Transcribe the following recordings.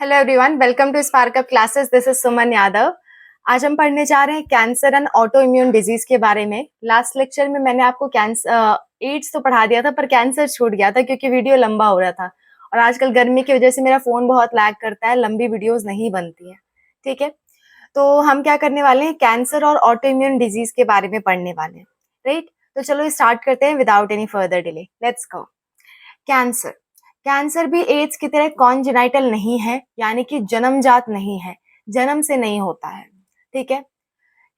Hello everyone, welcome to spark up classes. This is Suman Yadav. आज हम पढ़ने जा रहे हैं cancer and auto immune disease के बारे में। लास्ट लेक्चर में मैंने आपको कैंसर एड्स तो पढ़ा दिया था, पर कैंसर छूट गया था क्योंकि वीडियो लंबा हो रहा था। और आजकल गर्मी की वजह से मेरा फोन बहुत लैग करता है, लंबी वीडियोस नहीं बनती है। ठीक है, तो हम क्या करने वाले हैं, कैंसर और ऑटो इम्यून डिजीज के बारे में पढ़ने वाले हैं। राइट, तो चलो स्टार्ट करते हैं without any further delay. Let's go. Cancer cancer भी एड्स की तरह कॉन्जेनाइटल नहीं है, यानी कि जन्मजात नहीं है, जन्म से नहीं होता है। ठीक है,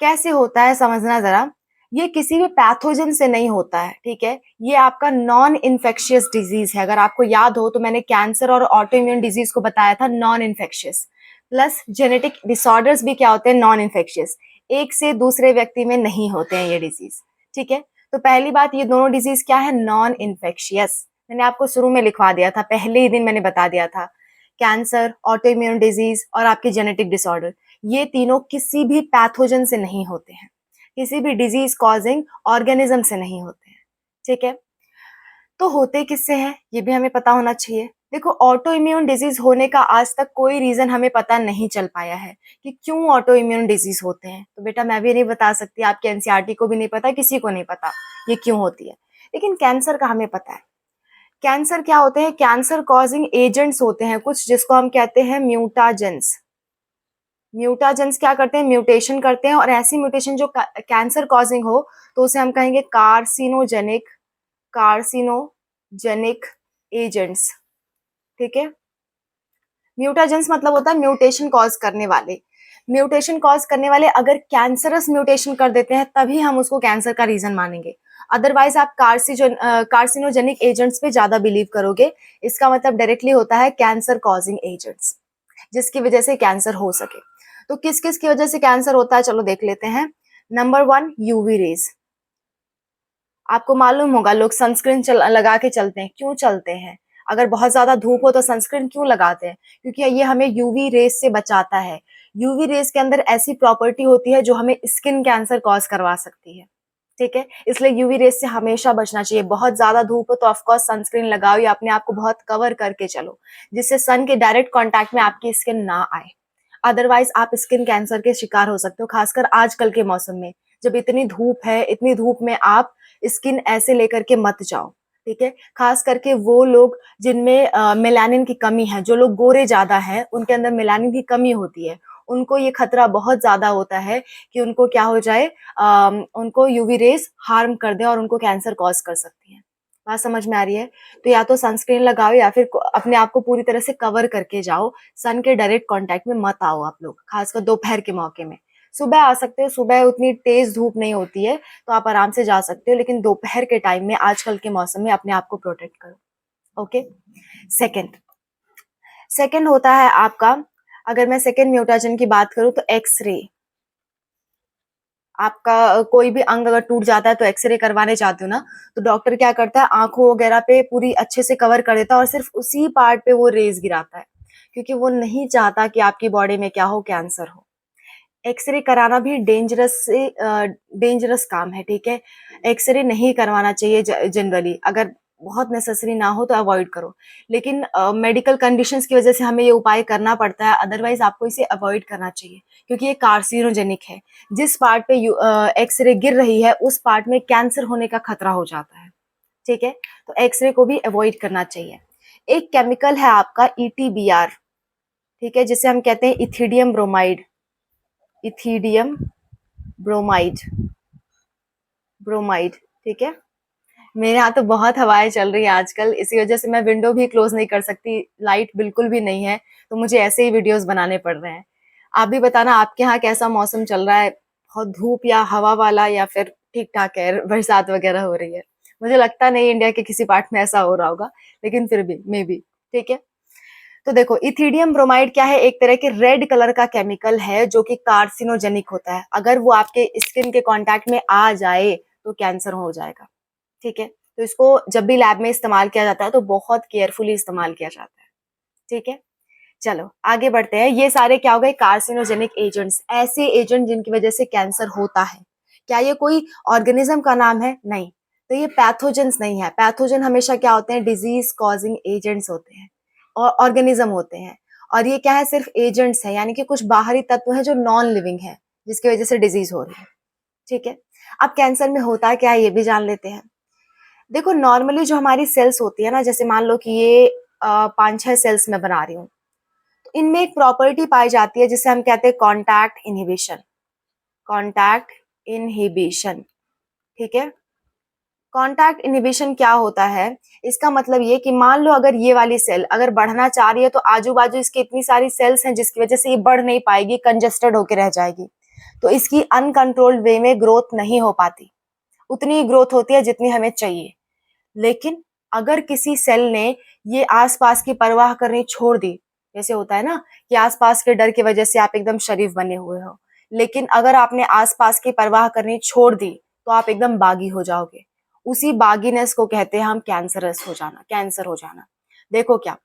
कैसे होता है समझना जरा। ये किसी भी पैथोजन से नहीं होता है। ठीक है, ये आपका नॉन इन्फेक्शियस डिजीज है। अगर आपको याद हो तो मैंने कैंसर और ऑटो इम्यून डिजीज को बताया था non infectious. Plus genetic disorders भी क्या होते हैं, नॉन इन्फेक्शियस। एक से दूसरे व्यक्ति में नहीं होते हैं ये डिजीज। ठीक है, तो पहली बात, ये दोनों डिजीज क्या है, नॉन इन्फेक्शियस। मैंने आपको शुरू में लिखवा दिया था, पहले ही दिन मैंने बता दिया था। कैंसर, ऑटो इम्यून डिजीज और आपके जेनेटिक डिसऑर्डर, ये तीनों किसी भी पैथोजन से नहीं होते हैं, किसी भी डिजीज कॉजिंग ऑर्गेनिज्म से नहीं होते हैं। ठीक है, तो होते किससे हैं ये भी हमें पता होना चाहिए। देखो, ऑटो इम्यून डिजीज होने का आज तक कोई रीजन हमें पता नहीं चल पाया है कि क्यों ऑटो इम्यून डिजीज होते हैं। तो बेटा मैं भी नहीं बता सकती, आपके एनसीईआरटी को भी नहीं पता, किसी को नहीं पता ये क्यों होती है। लेकिन कैंसर का हमें पता है। कैंसर क्या होते हैं, कैंसर कॉजिंग एजेंट्स होते हैं कुछ, जिसको हम कहते हैं म्यूटाजेंस। म्यूटाजेंस क्या करते हैं, म्यूटेशन करते हैं, और ऐसी म्यूटेशन जो कैंसर कॉजिंग हो तो उसे हम कहेंगे कार्सिनोजेनिक। Carcinogenic agents. ठीक है, म्यूटाजेंस मतलब होता है म्यूटेशन कॉज करने वाले। म्यूटेशन कॉज करने वाले अगर कैंसरस म्यूटेशन कर देते हैं तभी हम उसको कैंसर का रीजन मानेंगे। अदरवाइज आप कार्सिनोजेनिक एजेंट्स पे ज्यादा बिलीव करोगे। इसका मतलब डायरेक्टली होता है कैंसर कॉजिंग एजेंट्स, जिसकी वजह से कैंसर हो सके। तो किस किस की वजह से कैंसर होता है, चलो देख लेते हैं। Number 1, UV rays. आपको मालूम होगा लोग सनस्क्रीन लगा के चलते हैं, क्यों चलते हैं? अगर बहुत ज्यादा धूप हो तो सनस्क्रीन क्यों लगाते हैं? क्योंकि ये हमें यूवी रेस से बचाता है। यूवी रेस के अंदर ऐसी प्रॉपर्टी होती है जो हमें स्किन कैंसर कॉज करवा सकती है। ठीक है, इसलिए यूवी रेस से हमेशा बचना चाहिए। बहुत ज्यादा धूप हो तो ऑफकोर्स सनस्क्रीन लगाओ या अपने आप को बहुत कवर करके चलो, जिससे सन के डायरेक्ट कांटेक्ट में आपकी स्किन ना आए। अदरवाइज आप स्किन कैंसर के शिकार हो सकते हो, खासकर आजकल के मौसम में जब इतनी धूप है। इतनी धूप में आप स्किन ऐसे लेकर के मत जाओ। ठीक है, खास करके वो लोग जिनमें मेलानिन की कमी है, जो लोग गोरे ज्यादा हैं, उनके अंदर मेलानिन की कमी होती है, उनको ये खतरा बहुत ज्यादा होता है कि उनको क्या हो जाए, उनको यूवी रेस हार्म कर दे और उनको कैंसर कॉज कर सकती है। बात समझ में आ रही है? तो या तो सनस्क्रीन लगाओ या फिर अपने आप को पूरी तरह से कवर करके जाओ। सन के डायरेक्ट कांटेक्ट में मत आओ आप लोग, खासकर दोपहर के मौके में। सुबह आ सकते हो, सुबह उतनी तेज धूप नहीं होती है तो आप आराम से जा सकते हो, लेकिन दोपहर के टाइम में आजकल के मौसम में अपने आप को प्रोटेक्ट करो। ओके। सेकंड सेकंड होता है आपका, अगर मैं सेकंड म्यूटाजन की बात करूं तो एक्सरे। आपका कोई भी अंग अगर टूट जाता है तो एक्सरे करवाने जाते हो ना, तो डॉक्टर क्या करता है, आंखों वगैरह पे पूरी अच्छे से कवर कर देता है और सिर्फ उसी पार्ट पे वो रेज गिराता है, क्योंकि वो नहीं चाहता कि आपकी बॉडी में क्या हो, कैंसर हो। एक्सरे कराना भी डेंजरस काम है। ठीक है, एक्सरे नहीं करवाना चाहिए जनरली। अगर बहुत नेसेसरी ना हो तो अवॉइड करो, लेकिन मेडिकल कंडीशंस की वजह से हमें ये उपाय करना पड़ता है। अदरवाइज आपको इसे अवॉइड करना चाहिए, क्योंकि ये कार्सिनोजेनिक है। जिस पार्ट पे एक्सरे गिर रही है उस पार्ट में कैंसर होने का खतरा हो जाता है। ठीक है, तो एक्सरे को भी अवॉइड करना चाहिए। एक केमिकल है आपका ईटीबीआर, ठीक है, जिसे हम कहते हैं ethidium bromide. Ethidium bromide, bromide. ठीक है, मेरे यहाँ तो बहुत हवाएं चल रही है आजकल, इसी वजह से मैं विंडो भी क्लोज नहीं कर सकती, लाइट बिल्कुल भी नहीं है, तो मुझे ऐसे ही वीडियोस बनाने पड़ रहे हैं। आप भी बताना आपके यहाँ कैसा मौसम चल रहा है, बहुत धूप या हवा वाला, या फिर ठीक ठाक है, बरसात वगैरह हो रही है? मुझे लगता नहीं इंडिया के किसी पार्ट में ऐसा हो रहा होगा, लेकिन फिर भी मे बी। ठीक है, तो देखो इथिडियम ब्रोमाइड क्या है, एक तरह के रेड कलर का केमिकल है जो कि कार्सिनोजेनिक होता है। अगर वो आपके स्किन के कांटेक्ट में आ जाए तो कैंसर हो जाएगा। ठीक है, तो इसको जब भी लैब में इस्तेमाल किया जाता है तो बहुत केयरफुली इस्तेमाल किया जाता है। ठीक है, चलो आगे बढ़ते हैं। ये सारे क्या हो गए, कार्सिनोजेनिक एजेंट्स, ऐसे एजेंट जिनकी वजह से कैंसर होता है। क्या ये कोई ऑर्गेनिज्म का नाम है? नहीं। तो ये पैथोजेंस नहीं है। पैथोजन हमेशा क्या होते हैं, डिजीज कॉजिंग एजेंट्स होते हैं और ऑर्गेनिज्म होते हैं। और ये क्या है, सिर्फ एजेंट्स है, यानी कि कुछ बाहरी तत्व है जो नॉन लिविंग है, जिसकी वजह से डिजीज हो रही है। ठीक है, अब कैंसर में होता क्या है ये भी जान लेते हैं। देखो नॉर्मली जो हमारी सेल्स होती है ना, जैसे मान लो कि ये 5-6 सेल्स मैं बना रही हूँ, तो इनमें एक प्रॉपर्टी पाई जाती है जिसे हम कहते हैं कॉन्टैक्ट इनहिबिशन। कॉन्टैक्ट इनहिबिशन, ठीक है। कॉन्टैक्ट इनहिबिशन क्या होता है, इसका मतलब ये कि मान लो अगर ये वाली सेल अगर बढ़ना चाह रही है तो आजू बाजू इसके इतनी सारी सेल्स हैं जिसकी वजह से ये बढ़ नहीं पाएगी, कंजेस्टेड होकर रह जाएगी, तो इसकी अनकंट्रोल्ड वे में ग्रोथ नहीं हो पाती, उतनी ही ग्रोथ होती है जितनी हमें चाहिए। लेकिन अगर किसी सेल ने ये आसपास की परवाह करनी छोड़ दी, जैसे होता है ना कि आसपास के डर की वजह से आप एकदम शरीफ बने हुए हो, लेकिन अगर आपने आसपास की परवाह करनी छोड़ दी तो आप एकदम बागी हो जाओगे। उसी बागीनेस को कहते हैं हम कैंसरस हो जाना, कैंसर हो जाना। देखो क्या,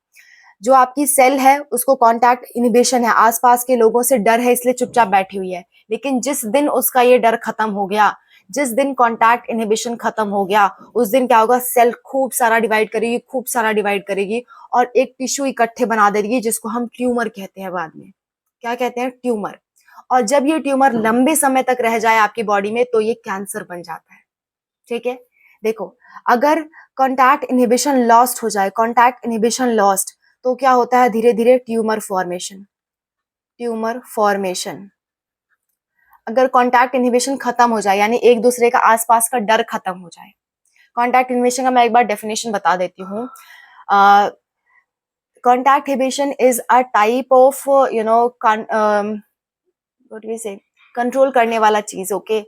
जो आपकी सेल है उसको कॉन्टैक्ट इनिबिशन है, आसपास के लोगों से डर है इसलिए चुपचाप बैठी हुई है, लेकिन जिस दिन उसका ये डर खत्म हो गया, जिस दिन कॉन्टैक्ट इनिबिशन खत्म हो गया, उस दिन क्या होगा, सेल खूब सारा डिवाइड करेगी, खूब सारा डिवाइड करेगी और एक टिश्यू इकट्ठे बना देगी जिसको हम ट्यूमर कहते हैं बाद में। क्या कहते हैं, ट्यूमर। और जब ये ट्यूमर लंबे समय तक रह जाए आपकी बॉडी में तो ये कैंसर बन जाता है। ठीक है, देखो अगर कॉन्टैक्ट इनहिबिशन लॉस्ट हो जाए, कॉन्टैक्ट इनहिबिशन लॉस्ट, तो क्या होता है, धीरे धीरे ट्यूमर फॉर्मेशन। ट्यूमर फॉर्मेशन, अगर कॉन्टैक्ट इनहिबिशन खत्म हो जाए यानी एक दूसरे का आसपास का डर खत्म हो जाए। कॉन्टैक्ट इनहिबिशन का मैं एक बार डेफिनेशन बता देती हूँ। Contact inhibition is a type of what we say control करने वाला चीज। Okay,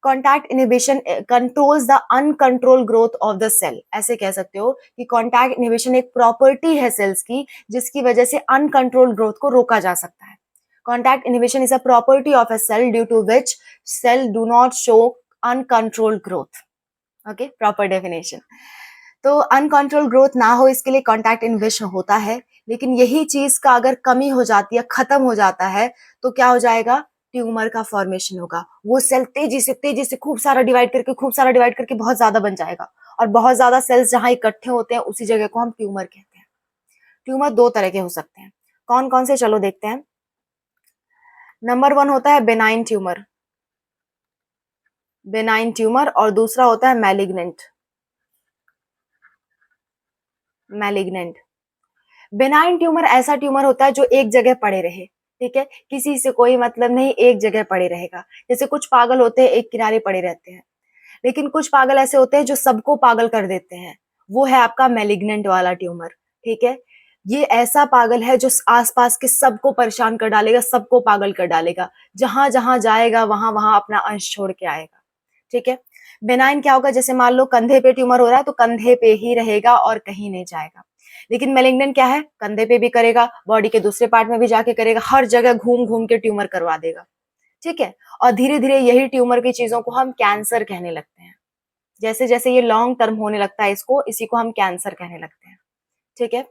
contact inhibition controls the uncontrol growth of the cell. ऐसे कह सकते हो कि कॉन्टैक्ट इनहिबिशन एक प्रॉपर्टी है सेल्स की जिसकी वजह से अनकंट्रोल ग्रोथ को रोका जा सकता है। Contact inhibition is a property of a cell due to which cell do not show uncontrolled growth. Okay, proper definition. तो अनकंट्रोल ग्रोथ ना हो इसके लिए कॉन्टैक्ट इनहिबिशन होता है, लेकिन यही चीज का अगर कमी हो जाती है, खत्म हो जाता है, तो क्या हो जाएगा, ट्यूमर का फॉर्मेशन होगा। वो सेल तेजी से खूब सारा डिवाइड करके, खूब सारा डिवाइड करके बहुत ज्यादा बन जाएगा, और बहुत ज्यादा सेल्स जहां इकट्ठे होते हैं उसी जगह को हम ट्यूमर कहते हैं। ट्यूमर दो तरह के हो सकते हैं, कौन कौन से, चलो देखते हैं। नंबर 1 होता है बेनाइन ट्यूमर, बेनाइन ट्यूमर, और दूसरा होता है मैलिग्नेंट। मैलिग्नेंट, बेनाइन ट्यूमर ऐसा ट्यूमर होता है जो एक जगह पड़े रहे। ठीक है, किसी से कोई मतलब नहीं, एक जगह पड़े रहेगा। जैसे कुछ पागल होते हैं एक किनारे पड़े रहते हैं, लेकिन कुछ पागल ऐसे होते हैं जो सबको पागल कर देते हैं, वो है आपका मैलिग्नेंट वाला ट्यूमर। ठीक है, ये ऐसा पागल है जो आसपास के सबको परेशान कर डालेगा, सबको पागल कर डालेगा, जहां जहां जाएगा वहां वहां अपना अंश छोड़ के आएगा। ठीक है, बेनाइन क्या होगा, जैसे मान लो कंधे पे ट्यूमर हो रहा है तो कंधे पे ही रहेगा और कहीं नहीं जाएगा। लेकिन मैलिग्नेंट क्या है, कंधे पे भी करेगा, बॉडी के दूसरे पार्ट में भी जाके करेगा, हर जगह घूम घूम के ट्यूमर करवा देगा। ठीक है, और धीरे धीरे यही ट्यूमर की चीजों को हम कैंसर कहने लगते हैं। जैसे जैसे ये लॉन्ग टर्म होने लगता है इसको, इसी को हम कैंसर कहने लगते हैं। ठीक है,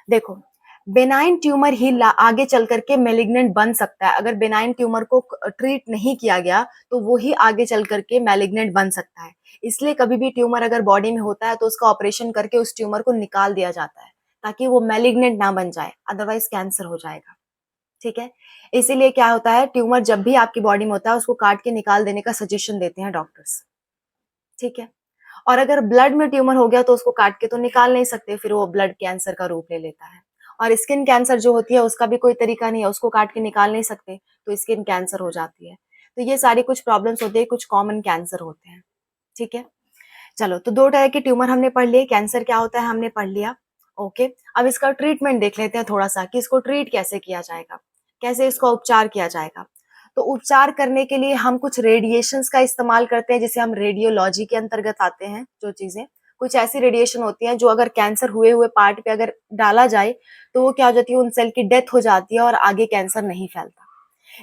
देखो बेनाइन ट्यूमर ही आगे चल करके मैलिग्नेंट बन सकता है। अगर बेनाइन ट्यूमर को ट्रीट नहीं किया गया तो वो ही आगे चल करके मैलिग्नेंट बन सकता है। इसलिए कभी भी ट्यूमर अगर बॉडी में होता है तो उसका ऑपरेशन करके उस ट्यूमर को निकाल दिया जाता है, ताकि वो मैलिग्नेंट ना बन जाए, अदरवाइज कैंसर हो जाएगा। ठीक है, इसीलिए क्या होता है, ट्यूमर जब भी आपकी बॉडी में होता है उसको काट के निकाल देने का सजेशन देते हैं डॉक्टर्स। ठीक है, और अगर ब्लड में ट्यूमर हो गया तो उसको काट के तो निकाल नहीं सकते, फिर वो ब्लड कैंसर का रूप ले लेता है। और स्किन कैंसर जो होती है उसका भी कोई तरीका नहीं है, उसको काट के निकाल नहीं सकते, तो स्किन कैंसर हो जाती है। तो ये सारी कुछ प्रॉब्लम्स होती है, कुछ कॉमन कैंसर होते हैं। ठीक है, चलो तो दो तरह के ट्यूमर हमने पढ़ लिए, कैंसर क्या होता है हमने पढ़ लिया। ओके, अब इसका ट्रीटमेंट देख लेते हैं थोड़ा सा कि इसको ट्रीट कैसे किया जाएगा, कैसे इसका उपचार किया जाएगा। तो उपचार करने के लिए हम कुछ रेडिएशंस का इस्तेमाल करते हैं, जिसे हम रेडियोलॉजी के अंतर्गत आते हैं। जो चीजें, कुछ ऐसी रेडिएशन होती हैं जो अगर कैंसर हुए हुए पार्ट पे अगर डाला जाए तो वो क्या हो जाती है, उन सेल की डेथ हो जाती है और आगे कैंसर नहीं फैलता।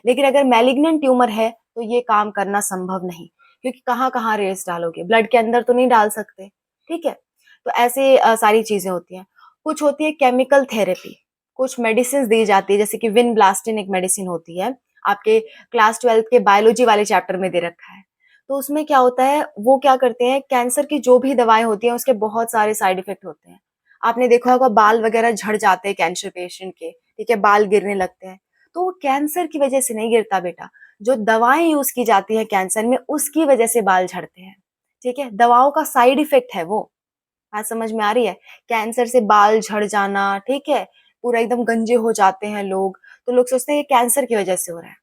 लेकिन अगर मैलिग्नेंट ट्यूमर है तो ये काम करना संभव नहीं, क्योंकि कहाँ कहाँ रेस डालोगे, ब्लड के अंदर तो नहीं डाल सकते। ठीक है, तो ऐसे सारी चीजें होती हैं। कुछ होती है केमिकल थेरेपी, कुछ मेडिसिन दी जाती है, जैसे कि विनब्लास्टिन एक मेडिसिन होती है, आपके क्लास 12 के बायोलॉजी वाले चैप्टर में दे रखा है। तो उसमें क्या होता है, वो क्या करते हैं, कैंसर की जो भी दवाएं होती हैं उसके बहुत सारे साइड इफेक्ट होते हैं। आपने देखा होगा बाल वगैरह झड़ जाते हैं कैंसर पेशेंट के, ठीक है, बाल गिरने लगते हैं। तो वो कैंसर की वजह से नहीं गिरता बेटा, जो दवाएं यूज की जाती है कैंसर में उसकी वजह से बाल झड़ते हैं, ठीक है, दवाओं का साइड इफेक्ट है वो। बात समझ में आ रही है? कैंसर से बाल झड़ जाना, ठीक है, पूरा एकदम गंजे हो जाते हैं लोग, तो लोग सोचते हैं ये कैंसर की वजह से हो रहा है।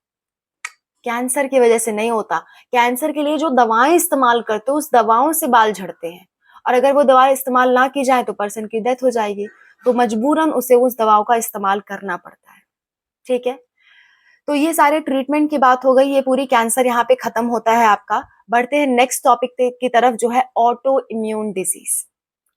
कैंसर की वजह से नहीं होता। कैंसर के लिए जो दवाएं इस्तेमाल करते हो उस दवाओं से बाल झड़ते हैं, और अगर वो दवाएं इस्तेमाल ना की जाए तो पर्सन की डेथ हो जाएगी, तो मजबूरन उसे उस दवाओं का इस्तेमाल करना पड़ता है, ठीक है। तो ये सारे ट्रीटमेंट की बात हो गई, ये पूरी कैंसर यहाँ पे खत्म होता है आपका। बढ़ते हैं नेक्स्ट टॉपिक की तरफ, जो है ऑटो इम्यून डिजीज।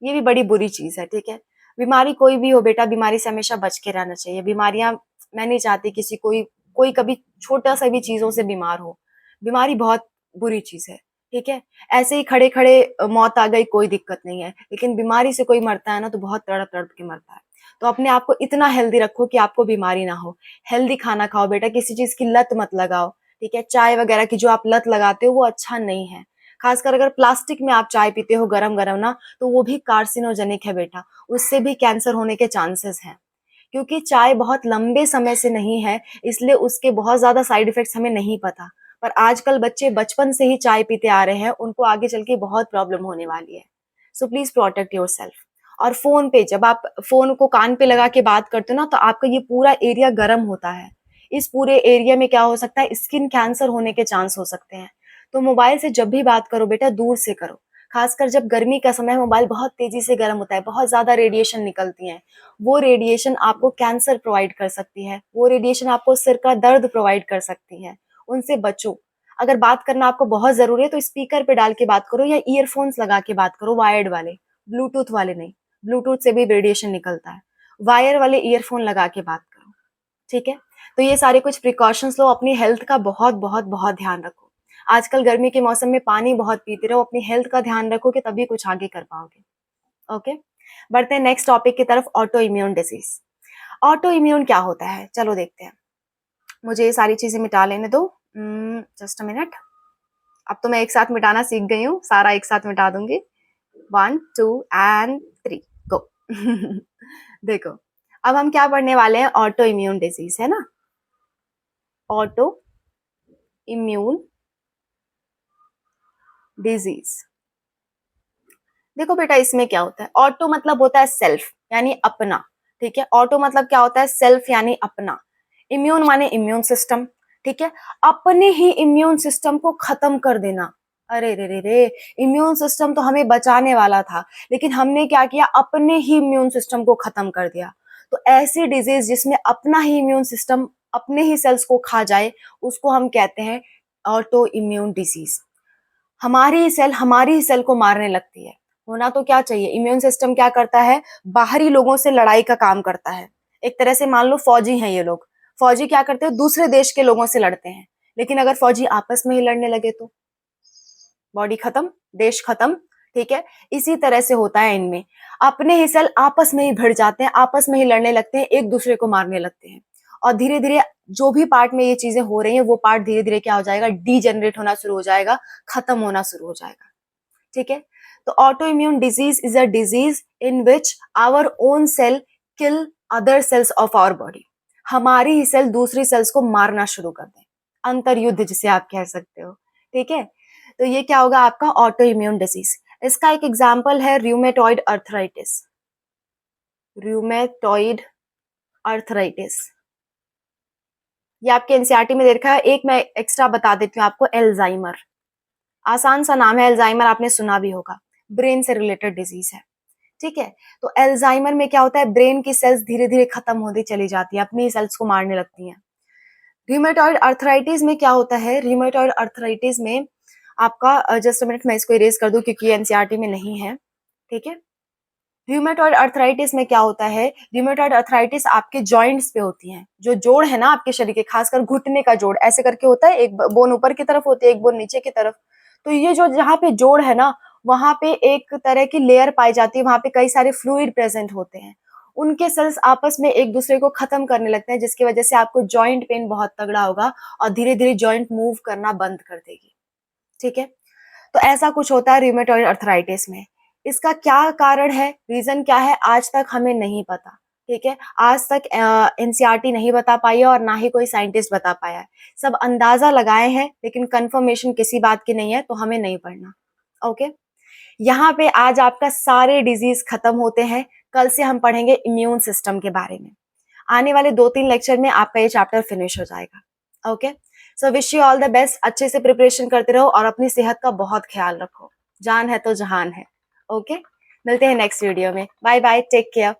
ये भी बड़ी बुरी चीज है, ठीक है। बीमारी कोई भी हो बेटा, बीमारी से हमेशा बच के रहना चाहिए। बीमारियां, मैं नहीं चाहती किसी कोई कोई कभी छोटा सा भी चीजों से बीमार हो। बीमारी बहुत बुरी चीज है, ठीक है। ऐसे ही खड़े खड़े मौत आ गई कोई दिक्कत नहीं है, लेकिन बीमारी से कोई मरता है ना तो बहुत तड़प तड़प के मरता है। तो अपने आप को इतना हेल्दी रखो कि आपको बीमारी ना हो। हेल्दी खाना खाओ बेटा, किसी चीज की लत मत लगाओ, ठीक है। चाय वगैरह की जो आप लत लगाते हो वो अच्छा नहीं है। खासकर अगर प्लास्टिक में आप चाय पीते हो गरम गरम ना, तो वो भी कार्सिनोजेनिक है बेटा, उससे भी कैंसर होने के चांसेस हैं। क्योंकि चाय बहुत लंबे समय से नहीं है, इसलिए उसके बहुत ज्यादा साइड इफेक्ट्स हमें नहीं पता। पर आजकल बच्चे बचपन से ही चाय पीते आ रहे हैं, उनको आगे चल के बहुत प्रॉब्लम होने वाली है। So please protect your self. और फोन पे, जब आप फोन को कान पे लगा के बात करते हो ना, तो आपका ये पूरा एरिया गर्म होता है। इस पूरे एरिया में क्या हो सकता है, स्किन कैंसर होने के चांस हो सकते हैं। तो मोबाइल से जब भी बात करो बेटा, दूर से करो। खासकर जब गर्मी का समय है, मोबाइल बहुत तेजी से गर्म होता है, बहुत ज्यादा रेडिएशन निकलती है। वो रेडिएशन आपको कैंसर प्रोवाइड कर सकती है, वो रेडिएशन आपको सिर का दर्द प्रोवाइड कर सकती है। उनसे बचो। अगर बात करना आपको बहुत जरूरी है तो स्पीकर पे डाल के बात करो, या ईयरफोन्स लगा के बात करो, वायर्ड वाले, ब्लूटूथ वाले नहीं। ब्लूटूथ से भी रेडिएशन निकलता है। वायर वाले ईयरफोन लगा के बात करो, ठीक है। तो ये सारे कुछ प्रिकॉशंस लो, अपनी हेल्थ का बहुत बहुत बहुत ध्यान रखो। आजकल गर्मी के मौसम में पानी बहुत पीते रहो, अपनी हेल्थ का ध्यान रखोगे तभी कुछ आगे कर पाओगे। ओके, बढ़ते हैं नेक्स्ट टॉपिक की तरफ, auto immune disease. Auto immune क्या होता है, चलो देखते हैं। मुझे ये सारी चीजें मिटा लेने दो, जस्ट अ मिनट। अब तो मैं एक साथ मिटाना सीख गई हूँ, सारा एक साथ मिटा दूंगी। 1 2 3 गो। देखो, अब हम क्या पढ़ने वाले हैं, ऑटो इम्यून डिजीज, है ना। Auto immune disease. देखो बेटा, इसमें क्या होता है, ऑटो मतलब होता है सेल्फ, यानी अपना, ठीक है। ऑटो मतलब क्या होता है, सेल्फ यानी अपना। इम्यून माने इम्यून सिस्टम, ठीक है। अपने ही इम्यून सिस्टम को खत्म कर देना। अरे रे रे रे, इम्यून सिस्टम तो हमें बचाने वाला था, लेकिन हमने क्या किया, अपने ही इम्यून सिस्टम को खत्म कर दिया। तो ऐसी डिजीज जिसमें अपना ही इम्यून सिस्टम अपने ही सेल्स को खा जाए, उसको हम कहते हैं ऑटो इम्यून डिजीज। हमारी ही सेल हमारी ही सेल को मारने लगती है। होना तो क्या चाहिए, इम्यून सिस्टम क्या करता है, बाहरी लोगों से लड़ाई का काम करता है। एक तरह से मान लो फौजी हैं ये लोग। फौजी क्या करते हैं, दूसरे देश के लोगों से लड़ते हैं। लेकिन अगर फौजी आपस में ही लड़ने लगे तो बॉडी खत्म, देश खत्म, ठीक है। इसी तरह से होता है इनमें, अपने ही सेल आपस में ही भिड़ जाते हैं, आपस में ही लड़ने लगते हैं, एक दूसरे को मारने लगते हैं। और धीरे धीरे जो भी पार्ट में ये चीजें हो रही हैं, वो पार्ट धीरे धीरे क्या हो जाएगा, डीजेनरेट होना शुरू हो जाएगा, खत्म होना शुरू हो जाएगा, ठीक है। तो auto immune disease is a disease in which our own cell kill other cells of our body. हमारी ही सेल दूसरी सेल्स को मारना शुरू कर दे, अंतर युद्ध जिसे आप कह सकते हो, ठीक है। तो ये क्या होगा आपका ऑटो इम्यून डिजीज। इसका एक एग्जाम्पल है रूमेटॉइड अर्थराइटिस। रूमेटॉइड अर्थराइटिस, ये आपके एनसीईआरटी में दे रखा है। एक मैं एक्स्ट्रा बता देती हूँ आपको, एल्जाइमर। आसान सा नाम है एल्जाइमर, आपने सुना भी होगा, ब्रेन से रिलेटेड डिजीज है, ठीक है। तो एल्जाइमर में क्या होता है, ब्रेन की सेल्स धीरे धीरे खत्म होती चली जाती है, अपनी सेल्स को मारने लगती हैं। रूमेटॉइड अर्थराइटिस में क्या होता है, रूमेटॉइड अर्थराइटिस में आपका, जस्ट मिनट मैं इसको इरेज कर दूं क्योंकि एनसीईआरटी में नहीं है, ठीक है। रूमेटॉइड अर्थराइटिस में क्या होता है, रूमेटॉइड अर्थराइटिस आपके जॉइंट्स पे होती हैं। जो जोड़ है ना आपके शरीर के, खासकर घुटने का जोड़ ऐसे करके होता है, एक बोन ऊपर की तरफ होती है, एक बोन नीचे की तरफ। तो ये जो जहाँ पे जोड़ है ना, वहां पे एक तरह की लेयर पाई जाती है, वहां पे कई सारे फ्लूइड प्रेजेंट होते हैं। उनके सेल्स आपस में एक दूसरे को खत्म करने लगते हैं, जिसकी वजह से आपको जॉइंट पेन बहुत तगड़ा होगा और धीरे धीरे जॉइंट मूव करना बंद कर देगी, ठीक है। तो ऐसा कुछ होता है रूमेटॉइड अर्थराइटिस में। इसका क्या कारण है, रीजन क्या है, आज तक हमें नहीं पता। ठीक है, आज तक एनसीईआरटी नहीं बता पाई है और ना ही कोई साइंटिस्ट बता पाया है। सब अंदाजा लगाए हैं लेकिन कंफर्मेशन किसी बात की नहीं है, तो हमें नहीं पढ़ना। ओके, यहाँ पे आज आपका सारे डिजीज खत्म होते हैं। कल से हम पढ़ेंगे इम्यून सिस्टम के बारे में। आने वाले 2-3 लेक्चर में आपका ये चैप्टर फिनिश हो जाएगा। Okay, so wish you all the best. अच्छे से प्रिपरेशन करते रहो और अपनी सेहत का बहुत ख्याल रखो। जान है तो जहान है। ओके, मिलते हैं नेक्स्ट वीडियो में। Bye bye, take care.